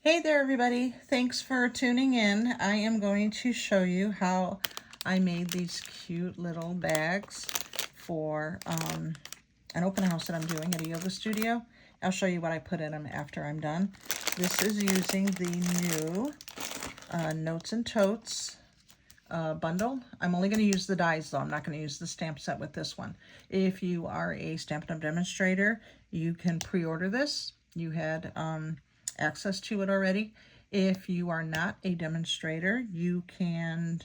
Hey there everybody, thanks for tuning in. I am going to show you how I made these cute little bags for an open house that I'm doing at a yoga studio. I'll show you what I put in them after I'm done. This is using the new Notes and Totes bundle. I'm only going to use the dies though. I'm not going to use the stamp set with this one. If you are a Stampin' Up! Demonstrator, you can pre-order this. You had access to it already. If you are not a demonstrator, you can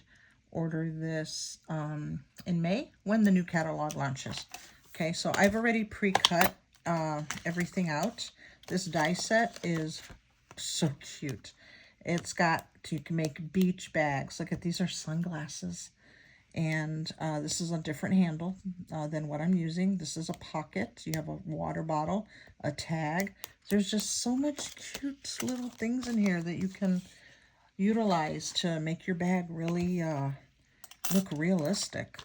order this in May when the new catalog launches. Okay, so I've already pre-cut everything out. This die set is so cute. It's got, you can make beach bags. Look at, these are sunglasses. And this is a different handle than what I'm using. This is a pocket. You have a water bottle, a tag. There's just so much cute little things in here that you can utilize to make your bag really look realistic.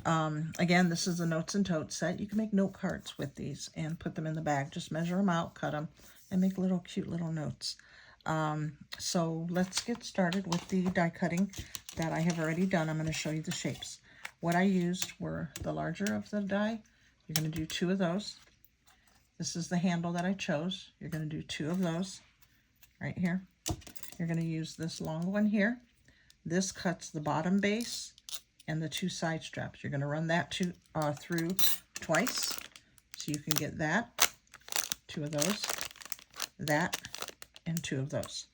Again, this is a Notes and Totes set. You can make note cards with these and put them in the bag. Just measure them out, cut them, and make little cute little notes. So let's get started with the die cutting that I have already done. I'm going to show you the shapes. What I used were the larger of the die. You're going to do 2 of those. This is the handle that I chose. You're going to do 2 of those right here. You're going to use this long one here. This cuts the bottom base and the 2 side straps. You're going to run that through twice so you can get that, 2 of those, that, and 2 of those.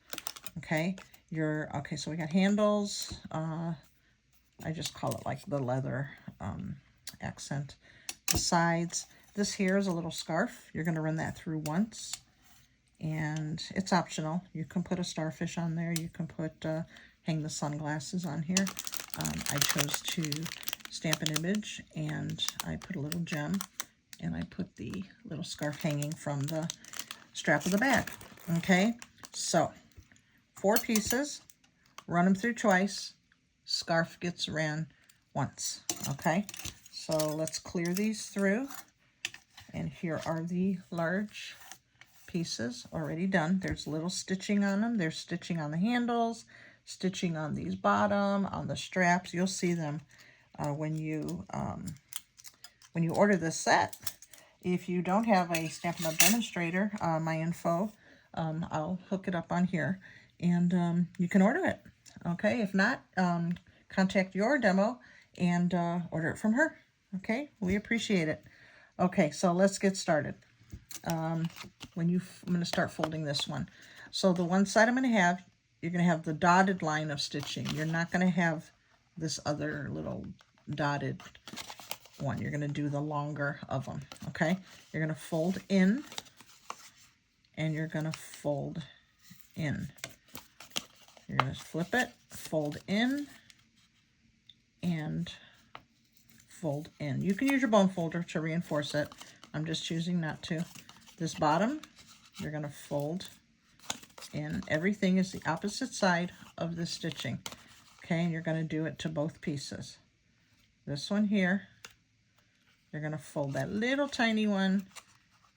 Okay, okay, so we got handles. I just call it like the leather accent. The sides, this here is a little scarf. You're going to run that through once, and it's optional. You can put a starfish on there. You can put hang the sunglasses on here. I chose to stamp an image, and I put a little gem, and I put the little scarf hanging from the strap of the bag. Okay, so 4 pieces, run them through twice, scarf gets ran once. Okay, so let's clear these through, and here are the large pieces already done. There's little stitching on them. There's stitching on the handles, stitching on these bottom, on the straps. You'll see them when you order this set. If you don't have a Stampin' Up! Demonstrator, my info, I'll hook it up on here, and you can order it. Okay, if not, contact your demo and order it from her. Okay, we appreciate it. Okay, so let's get started. I'm going to start folding this one. So the one side I'm going to have, you're going to have the dotted line of stitching. You're not going to have this other little dotted one. You're going to do the longer of them. Okay, you're going to fold in, and you're going to fold in. You're going to flip it, fold in, and fold in. You can use your bone folder to reinforce it. I'm just choosing not to. This bottom, you're going to fold in. Everything is the opposite side of the stitching. Okay, and you're going to do it to both pieces. This one here, you're going to fold that little tiny one,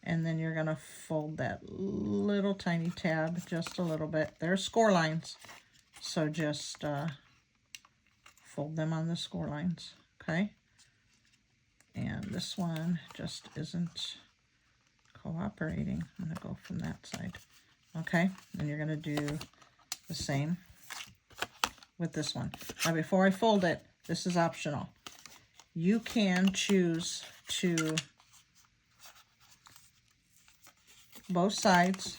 and then you're going to fold that little tiny tab just a little bit. There's score lines, so just fold them on the score lines, okay? And this one just isn't cooperating. I'm going to go from that side, okay? And you're going to do the same with this one. Now, before I fold it, this is optional. You can choose to both sides,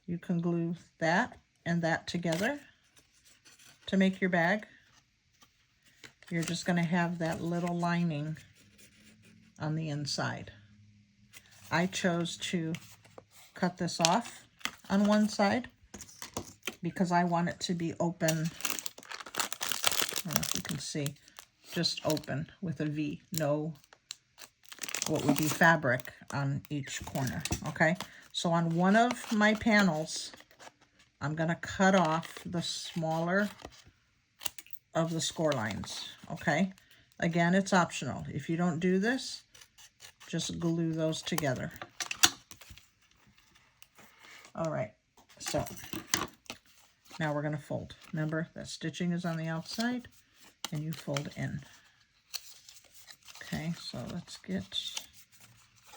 you can glue that and that together to make your bag. You're just going to have that little lining on the inside. I chose to cut this off on one side because I want it to be open. I don't know if you can see, just open with a V, no what would be fabric on each corner. Okay, so on one of my panels, I'm going to cut off the smaller of the score lines. Okay, again, it's optional. If you don't do this, just glue those together. All right, so Now we're going to fold. Remember that stitching is on the outside and you fold in. Okay, so let's get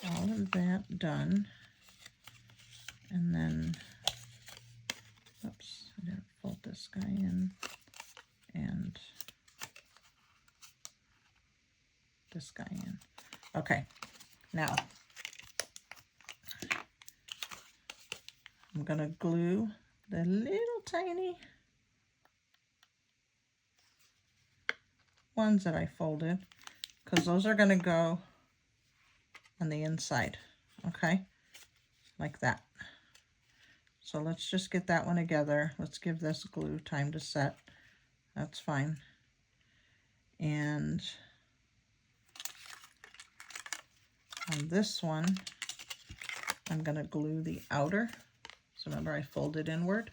all of that done. And then, oops, I didn't fold this guy in, and this guy in. Okay, now I'm gonna glue the little tiny ones that I folded, because those are gonna go on the inside, okay, like that. So let's just get that one together. Let's give this glue time to set. That's fine. And on this one, I'm going to glue the outer. So remember, I folded inward.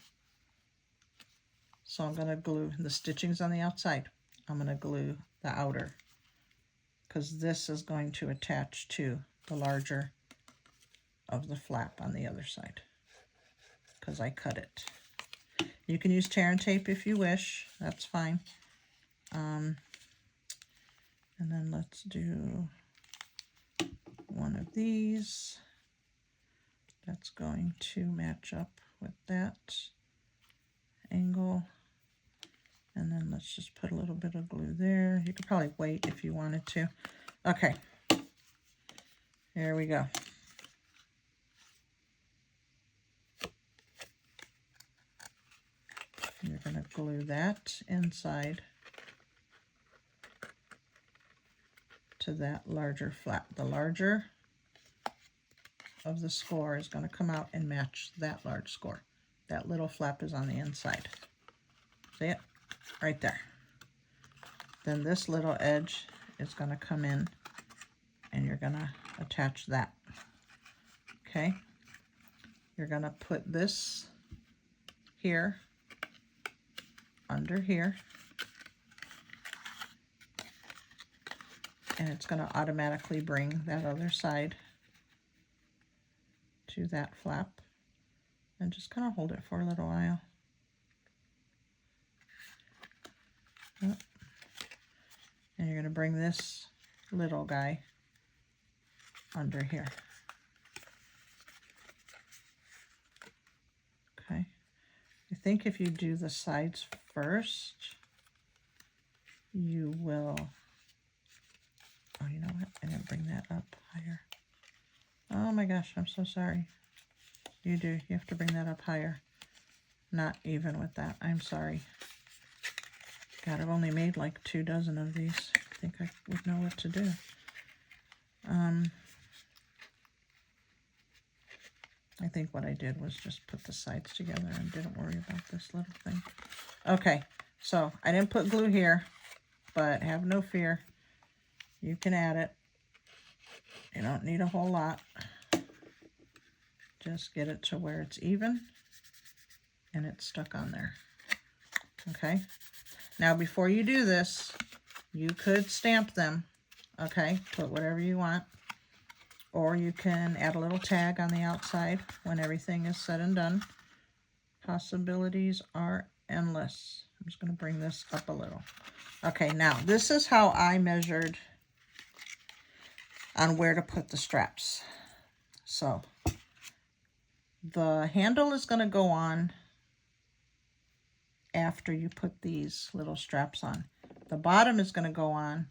So I'm going to glue the stitchings on the outside. I'm going to glue the outer, because this is going to attach to the larger of the flap on the other side, because I cut it. You can use tear and tape if you wish. That's fine. And then let's do one of these. That's going to match up with that angle. And then let's just put a little bit of glue there. You could probably wait if you wanted to. Okay, here we go. You're going to glue that inside to that larger flap. The larger of the score is going to come out and match that large score. That little flap is on the inside. See it? Right there. Then this little edge is going to come in and you're going to attach that. Okay? You're going to put this here, under here, and it's going to automatically bring that other side to that flap, and just kind of hold it for a little while. And you're going to bring this little guy under here. Okay. I think if you do the sides first, you will, oh, you know what? I didn't bring that up higher. Oh my gosh, I'm so sorry. You do. You have to bring that up higher. Not even with that. I'm sorry. God, I've only made like 2 dozen of these. I think I would know what to do. I think what I did was just put the sides together and didn't worry about this little thing. Okay, so I didn't put glue here, but have no fear. You can add it. You don't need a whole lot. Just get it to where it's even and it's stuck on there. Okay. Now before you do this, you could stamp them. Okay, put whatever you want. Or you can add a little tag on the outside when everything is said and done. Possibilities are endless. I'm just going to bring this up a little. Okay, now this is how I measured on where to put the straps. So the handle is going to go on after you put these little straps on. The bottom is going to go on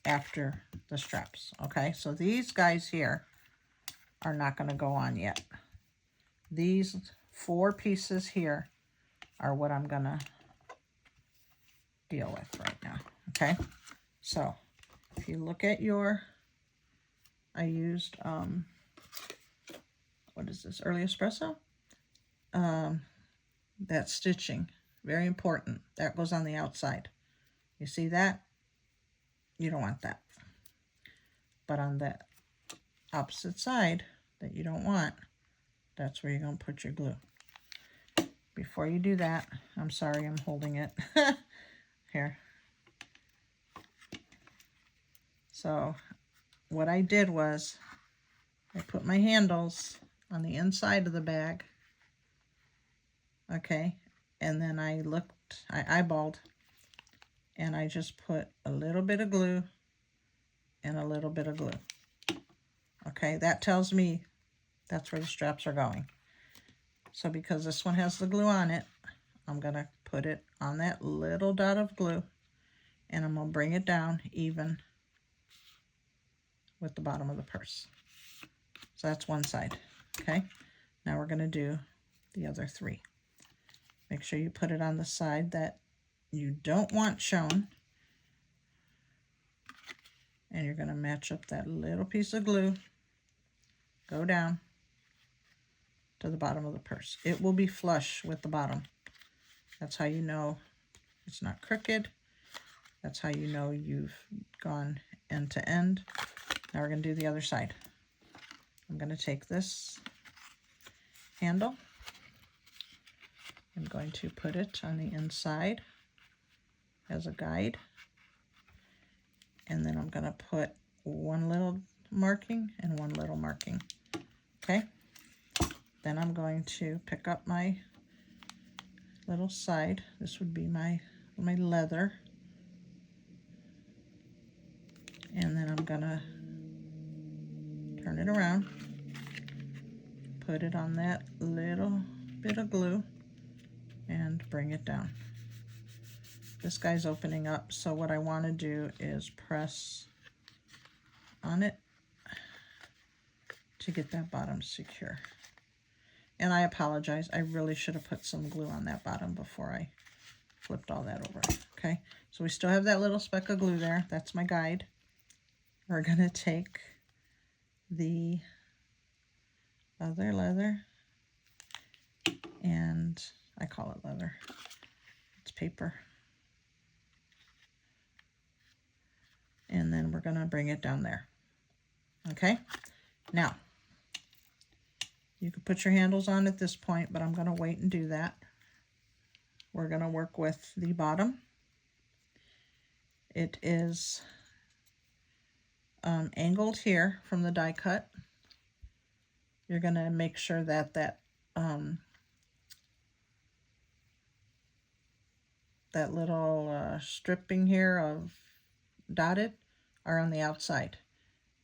after the straps. Okay, so these guys here are not going to go on yet. These 4 pieces here are what I'm going to deal with right now. Okay, so if you look at your, I used what is this, Early Espresso? That stitching, very important. That goes on the outside. You see that? You don't want that. But on the opposite side that you don't want, that's where you're going to put your glue. Before you do that, I'm sorry, I'm holding it. Here. So what I did was I put my handles on the inside of the bag. Okay. and then I eyeballed, and I just put a little bit of glue and a little bit of glue. Okay, that tells me that's where the straps are going. So because this one has the glue on it, I'm going to put it on that little dot of glue, and I'm going to bring it down even with the bottom of the purse. So that's one side. Okay, now we're going to do the other three. Make sure you put it on the side that you don't want shown. And you're going to match up that little piece of glue, go down to the bottom of the purse. It will be flush with the bottom. That's how you know it's not crooked. That's how you know you've gone end to end. Now we're going to do the other side. I'm going to take this handle. I'm going to put it on the inside as a guide. And then I'm going to put one little marking and one little marking. Okay? Then I'm going to pick up my little side. This would be my leather. And then I'm going to turn it around, put it on that little bit of glue, and bring it down. This guy's opening up, so what I want to do is press on it to get that bottom secure. And I apologize, I really should have put some glue on that bottom before I flipped all that over. Okay, so we still have that little speck of glue there. That's my guide. We're going to take the other leather, and I call it leather, it's paper. And then we're going to bring it down there. Okay, now you could put your handles on at this point, but I'm going to wait and do that. We're going to work with the bottom. It is angled here from the die cut. You're going to make sure that that little stripping here of dotted are on the outside.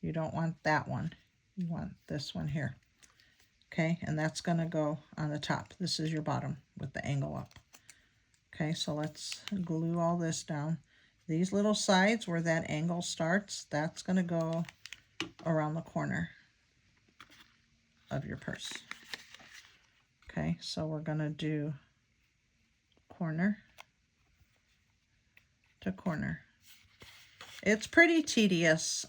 You don't want that one. You want this one here. Okay, and that's going to go on the top. This is your bottom with the angle up. Okay, so let's glue all this down. These little sides where that angle starts, that's going to go around the corner of your purse. Okay, so we're going to do corner to corner. It's pretty tedious,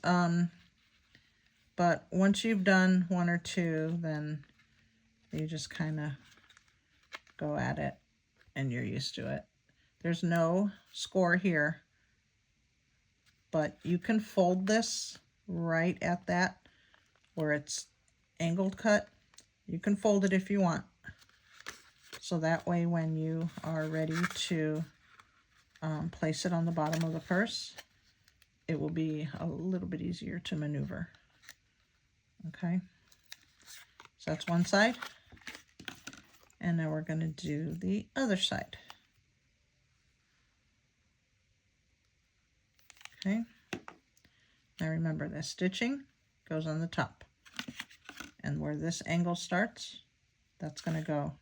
but once you've done one or two, then you just kind of go at it and you're used to it. There's no score here, but you can fold this right at that where it's angled cut. You can fold it if you want. So that way when you are ready to place it on the bottom of the purse, it will be a little bit easier to maneuver. Okay, so that's one side. And now we're going to do the other side. Okay, now remember the stitching goes on the top. And where this angle starts, that's going to go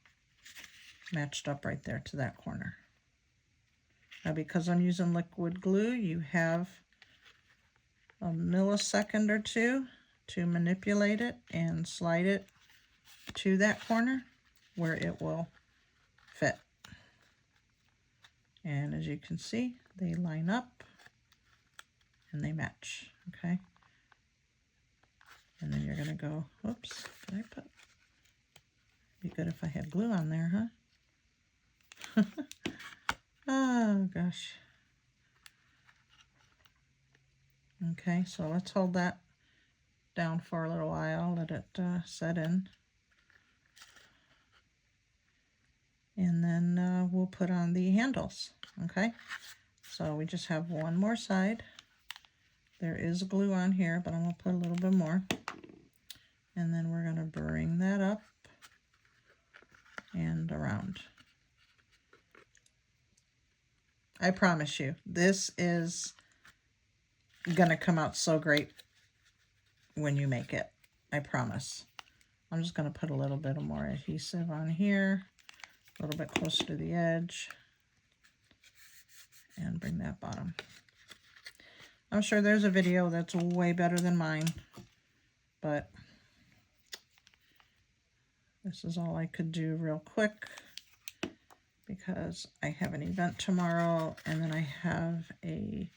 matched up right there to that corner. Now because I'm using liquid glue, you have a millisecond or two to manipulate it and slide it to that corner where it will fit. And as you can see, they line up and they match. Okay, and then you're going to go, oops, did I put, be good if I had glue on there, huh? Oh gosh. Okay, so let's hold that down for a little while, let it set in. And then we'll put on the handles. Okay, so we just have one more side. There is glue on here, but I'm going to put a little bit more. And then we're going to bring that up and around. I promise you, this is gonna come out so great when you make it. I promise. I'm just gonna put a little bit more adhesive on here, a little bit closer to the edge, and bring that bottom. I'm sure there's a video that's way better than mine, but this is all I could do real quick because I have an event tomorrow, and then I have a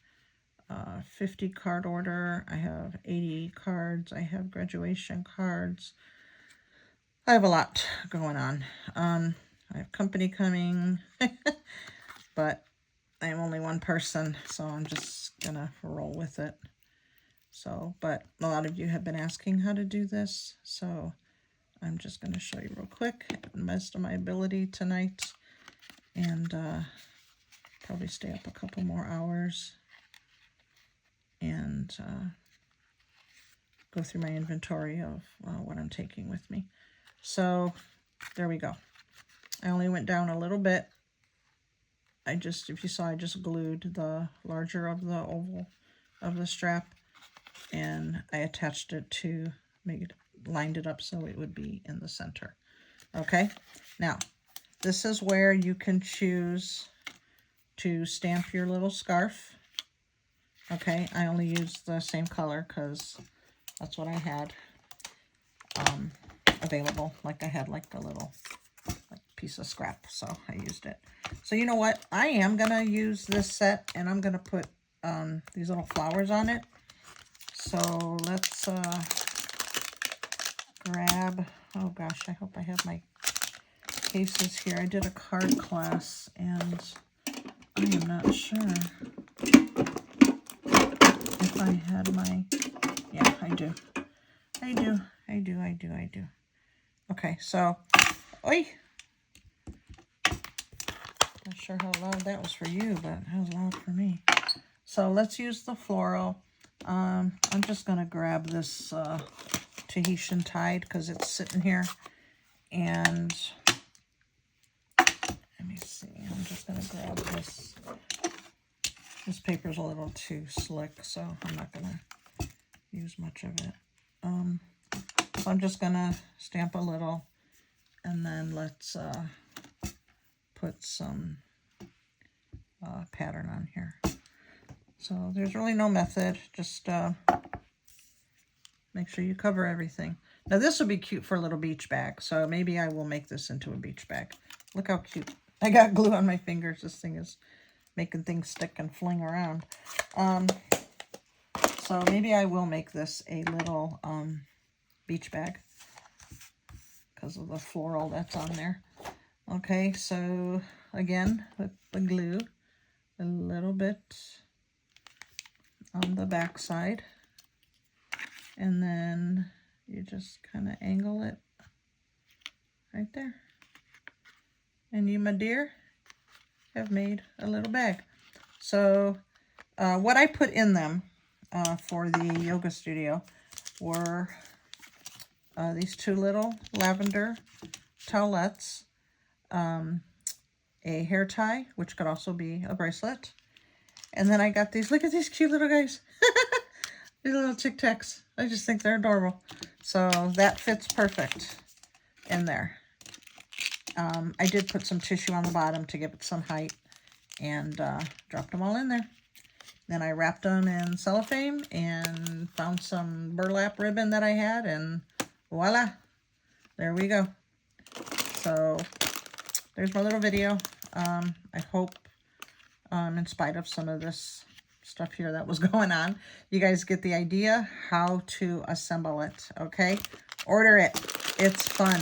50 card order. I have 80 cards. I have graduation cards. I have a lot going on. I have company coming, but I am only one person, so I'm just gonna roll with it. So, but a lot of you have been asking how to do this, so I'm just gonna show you real quick, the best of my ability tonight, and probably stay up a couple more hours and go through my inventory of what I'm taking with me. So there we go. I only went down a little bit. If you saw, I just glued the larger of the oval of the strap, and I attached it to lined it up so it would be in the center. Okay, now this is where you can choose to stamp your little scarf. Okay, I only used the same color because that's what I had available. Like I had like a little piece of scrap, so I used it. So you know what? I am gonna use this set, and I'm gonna put these little flowers on it. So let's grab. Oh gosh, I hope I have my cases here. I did a card class, and I am not sure if I had my. Yeah, I do. I do. Okay, so, oi. Not sure how loud that was for you, but that was loud for me. So let's use the floral. I'm just gonna grab this Tahitian Tide because it's sitting here, and let me see. I'm just gonna grab this. This paper's a little too slick, so I'm not gonna use much of it. So I'm just gonna stamp a little, and then let's put some pattern on here. So there's really no method, just make sure you cover everything. Now this would be cute for a little beach bag, so maybe I will make this into a beach bag. Look how cute. I got glue on my fingers. This thing is making things stick and fling around. So maybe I will make this a little beach bag because of the floral that's on there. Okay, so again, with the glue, a little bit on the back side, and then you just kind of angle it right there. And you, my dear, have made a little bag. So what I put in them for the yoga studio were these two little lavender towelettes, a hair tie, which could also be a bracelet, and then I got these. Look at these cute little guys. These little Tic Tacs. I just think they're adorable. So that fits perfect in there. I did put some tissue on the bottom to give it some height, and dropped them all in there. Then I wrapped them in cellophane and found some burlap ribbon that I had, and voila, there we go. So there's my little video. I hope, in spite of some of this stuff here that was going on, you guys get the idea how to assemble it, okay? Order it. It's fun.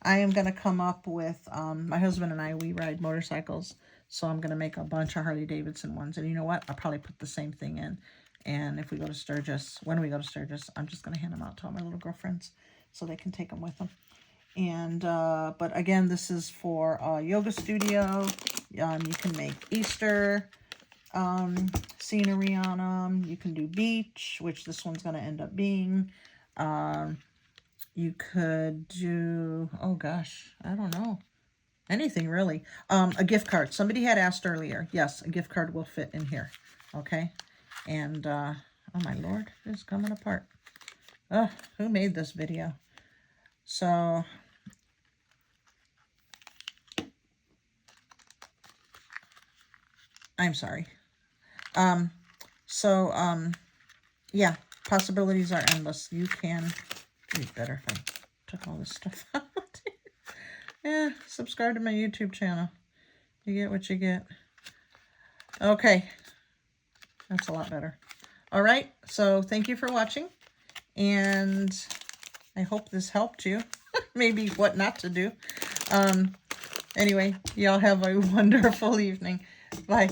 I am going to come up with, my husband and I, we ride motorcycles, so I'm going to make a bunch of Harley-Davidson ones. And you know what? I'll probably put the same thing in. And if we go to Sturgis, when we go to Sturgis, I'm just going to hand them out to all my little girlfriends so they can take them with them. And, but again, this is for a yoga studio. You can make Easter scenery on them. You can do beach, which this one's going to end up being. You could do, oh gosh, I don't know. anything really. A gift card. Somebody had asked earlier. Yes, a gift card will fit in here. Okay. And, oh my Lord, it's coming apart. Oh, who made this video? So, I'm sorry. Yeah, possibilities are endless. You can, it'd be better if I took all this stuff out. Yeah, subscribe to my YouTube channel. You get what you get. Okay, that's a lot better. All right, so thank you for watching, and I hope this helped you. Maybe what not to do. Anyway, y'all have a wonderful evening. Bye.